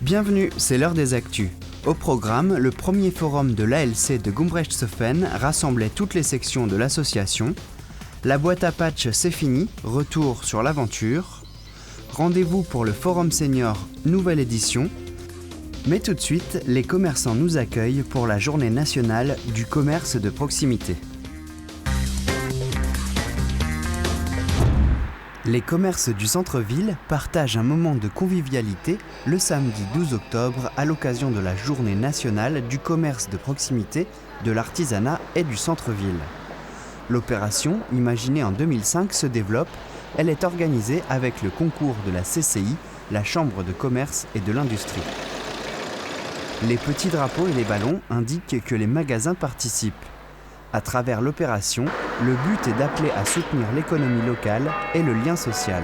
Bienvenue, c'est l'heure des actus. Au programme, le premier forum de l'ALC de Gumbrechtshoffen rassemblait toutes les sections de l'association. La boîte à patch, c'est fini, retour sur l'aventure. Rendez-vous pour le Forum Senior, nouvelle édition. Mais tout de suite, les commerçants nous accueillent pour la journée nationale du commerce de proximité. Les commerces du centre-ville partagent un moment de convivialité le samedi 12 octobre à l'occasion de la journée nationale du commerce de proximité, de l'artisanat et du centre-ville. L'opération, imaginée en 2005, se développe. Elle est organisée avec le concours de la CCI, la Chambre de commerce et de l'industrie. Les petits drapeaux et les ballons indiquent que les magasins participent. À travers l'opération, le but est d'appeler à soutenir l'économie locale et le lien social.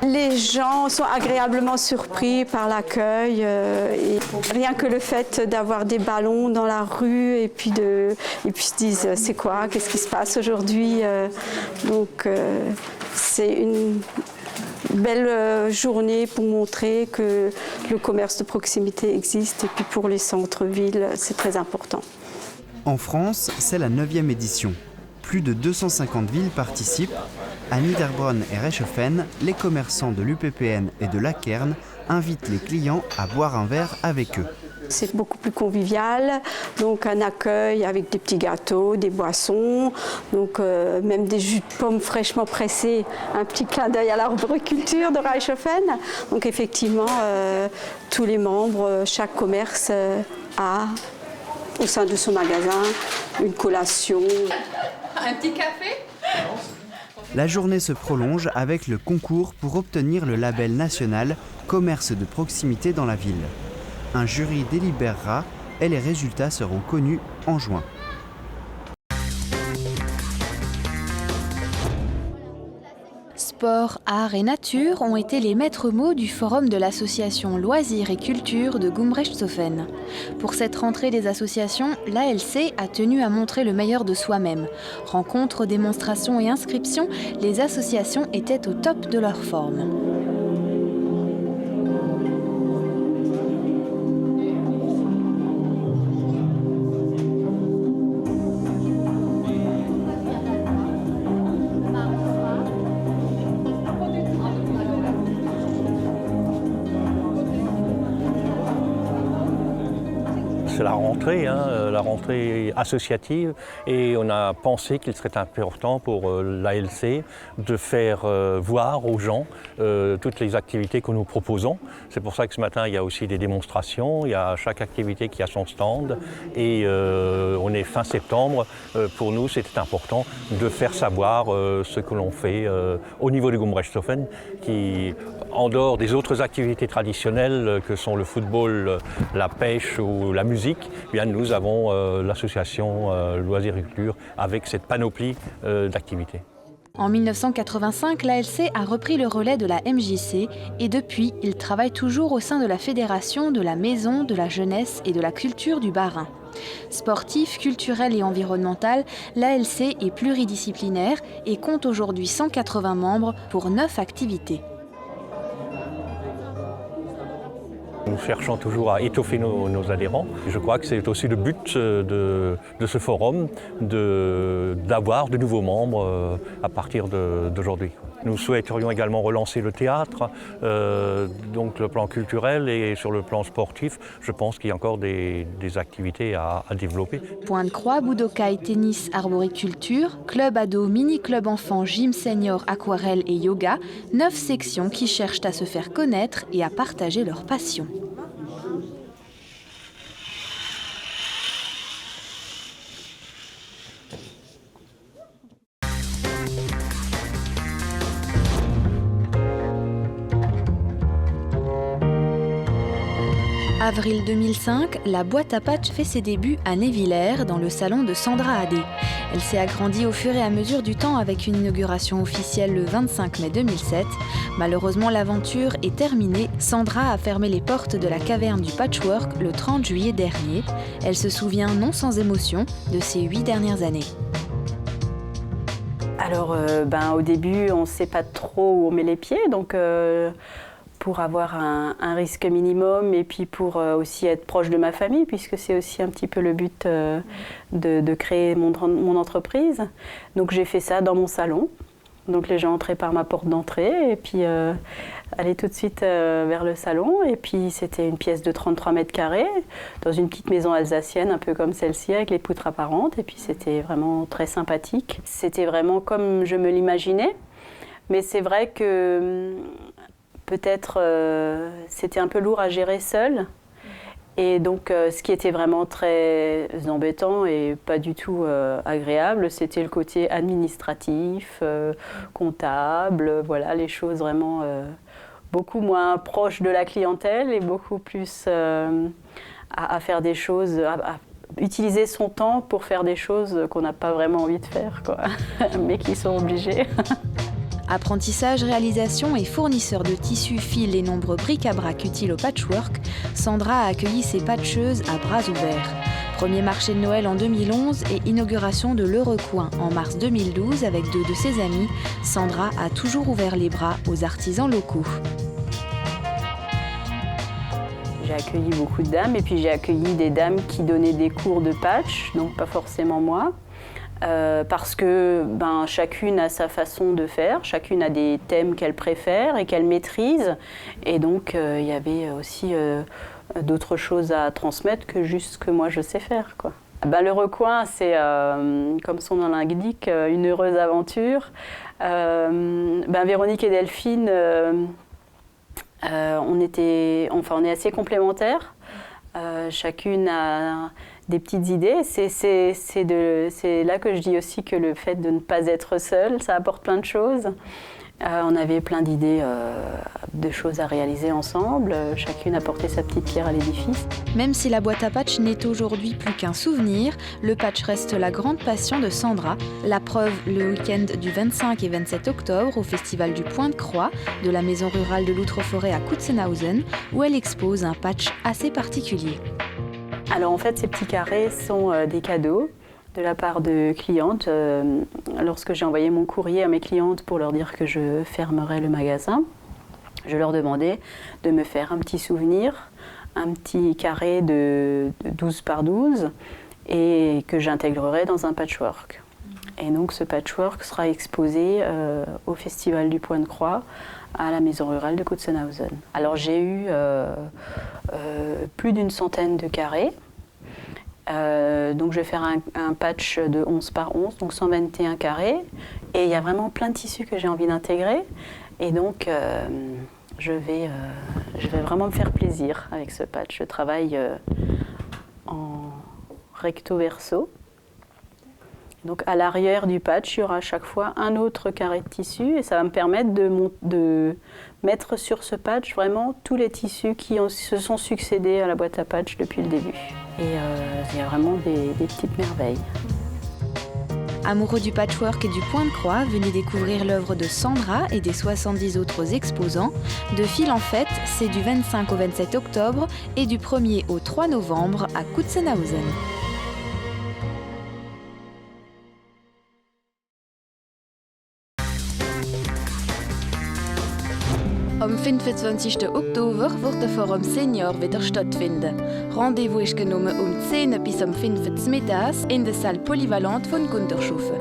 Les gens sont agréablement surpris par l'accueil et rien que le fait d'avoir des ballons dans la rue et puis se disent c'est quoi, qu'est-ce qui se passe aujourd'hui. C'est une belle journée pour montrer que le commerce de proximité existe et puis pour les centres-villes c'est très important. En France, c'est la 9e édition. Plus de 250 villes participent. À Niederbronn et Reichshoffen, les commerçants de l'UPPN et de Lackern invitent les clients à boire un verre avec eux. C'est beaucoup plus convivial, donc un accueil avec des petits gâteaux, des boissons, même des jus de pommes fraîchement pressés, un petit clin d'œil à l'arboriculture de Reichshoffen. Donc effectivement, tous les membres, chaque commerce a au sein de son magasin une collation. Un petit café ? La journée se prolonge avec le concours pour obtenir le label national Commerce de proximité dans la ville. Un jury délibérera et les résultats seront connus en juin. Sport, art et nature ont été les maîtres mots du forum de l'association Loisirs et Culture de Gumbrechtshoffen. Pour cette rentrée des associations, l'ALC a tenu à montrer le meilleur de soi-même. Rencontres, démonstrations et inscriptions, les associations étaient au top de leur forme. C'est la rentrée associative et on a pensé qu'il serait important pour l'ALC de faire voir aux gens toutes les activités que nous proposons. C'est pour ça que ce matin il y a aussi des démonstrations, il y a chaque activité qui a son stand et on est fin septembre. Pour nous c'était important de faire savoir ce que l'on fait au niveau du Gumbrechtshoffen qui, en dehors des autres activités traditionnelles que sont le football, la pêche ou la musique, eh bien, nous avons l'association Loisirs et Culture avec cette panoplie d'activités. En 1985, l'ALC a repris le relais de la MJC et depuis, il travaille toujours au sein de la Fédération de la Maison, de la Jeunesse et de la Culture du Bas-Rhin. Sportif, culturel et environnemental, l'ALC est pluridisciplinaire et compte aujourd'hui 180 membres pour 9 activités. Nous cherchons toujours à étoffer nos adhérents. Je crois que c'est aussi le but de ce forum, d'avoir de nouveaux membres à partir d'aujourd'hui. Nous souhaiterions également relancer le théâtre, donc le plan culturel et sur le plan sportif, je pense qu'il y a encore des activités à développer. Pointe-Croix, Budokai, tennis, arboriculture, club ado, mini-club enfant, gym senior, aquarelle et yoga, 9 sections qui cherchent à se faire connaître et à partager leur passion. Avril 2005, la boîte à patch fait ses débuts à Névillers, dans le salon de Sandra Adé. Elle s'est agrandie au fur et à mesure du temps avec une inauguration officielle le 25 mai 2007. Malheureusement, l'aventure est terminée. Sandra a fermé les portes de la caverne du patchwork le 30 juillet dernier. Elle se souvient non sans émotion de ces 8 dernières années. Alors, au début, on ne sait pas trop où on met les pieds, donc pour avoir un risque minimum et puis pour aussi être proche de ma famille, puisque c'est aussi un petit peu le but de créer mon entreprise. Donc j'ai fait ça dans mon salon. Donc les gens entraient par ma porte d'entrée et puis allaient tout de suite vers le salon. Et puis c'était une pièce de 33 mètres carrés dans une petite maison alsacienne, un peu comme celle-ci, avec les poutres apparentes. Et puis c'était vraiment très sympathique. C'était vraiment comme je me l'imaginais. Mais c'est vrai que peut-être c'était un peu lourd à gérer seul. Et donc ce qui était vraiment très embêtant et pas du tout agréable, c'était le côté administratif, comptable, voilà, les choses vraiment beaucoup moins proches de la clientèle et beaucoup plus à faire des choses, à utiliser son temps pour faire des choses qu'on n'a pas vraiment envie de faire, quoi, mais qui sont obligées. Apprentissage, réalisation et fournisseur de tissus, fils et nombreux bric-à-brac utiles au patchwork, Sandra a accueilli ses patcheuses à bras ouverts. Premier marché de Noël en 2011 et inauguration de Le Recoin en mars 2012 avec 2 de ses amis, Sandra a toujours ouvert les bras aux artisans locaux. J'ai accueilli beaucoup de dames et puis j'ai accueilli des dames qui donnaient des cours de patch, donc pas forcément moi. Parce que chacune a sa façon de faire, chacune a des thèmes qu'elle préfère et qu'elle maîtrise. Et donc, il y avait aussi d'autres choses à transmettre que juste ce que moi je sais faire, quoi. Le Recoin, c'est, comme son nom l'indique, une heureuse aventure. Véronique et Delphine, on est assez complémentaires. Chacune a des petites idées. C'est là que je dis aussi que le fait de ne pas être seule, ça apporte plein de choses. On avait plein d'idées de choses à réaliser ensemble. Chacune apportait sa petite pierre à l'édifice. Même si la boîte à patch n'est aujourd'hui plus qu'un souvenir, le patch reste la grande passion de Sandra. La preuve, le week-end du 25 et 27 octobre au Festival du Point de Croix de la maison rurale de l'Outre-Forêt à Kutzenhausen, où elle expose un patch assez particulier. Alors en fait, ces petits carrés sont des cadeaux de la part de clientes. Lorsque j'ai envoyé mon courrier à mes clientes pour leur dire que je fermerais le magasin, je leur demandais de me faire un petit souvenir, un petit carré de 12 par 12 et que j'intégrerai dans un patchwork. Et donc ce patchwork sera exposé au Festival du Point de Croix à la maison rurale de Kutzenhausen. Alors j'ai eu plus d'une centaine de carrés. Donc je vais faire un patch de 11 par 11, donc 121 carrés. Et il y a vraiment plein de tissus que j'ai envie d'intégrer. Et donc je vais vraiment me faire plaisir avec ce patch. Je travaille en recto verso. Donc à l'arrière du patch, il y aura à chaque fois un autre carré de tissu et ça va me permettre de mettre sur ce patch vraiment tous les tissus qui se sont succédés à la boîte à patch depuis le début. Et il y a vraiment des petites merveilles. Amoureux du patchwork et du Point de Croix, venez découvrir l'œuvre de Sandra et des 70 autres exposants. De fil en fête, c'est du 25 au 27 octobre et du 1er au 3 novembre à Kutzenhausen. Am 25. Oktober wird der Forum Senior wieder stattfinden. Rendezvous ist genommen 10 bis 5 mittags in der Salle Polyvalente von Gundershofen.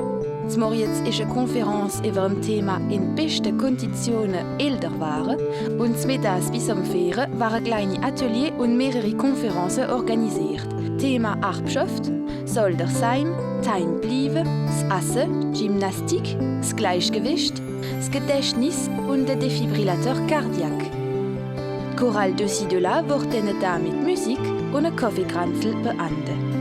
Morgens ist eine Konferenz über das Thema «In besten Konditionen älter waren» und mittags bis 4 waren kleine Atelier und mehrere Konferenzen organisiert. Thema Erbschaft, soll der sein, Time bleiben, das Essen, Gymnastik, das Gleichgewicht, das Gedächtnis und der Defibrillateur cardiaque. Chorale de ci de là wird dann da mit Musik und einem Kaffeekranzel beenden.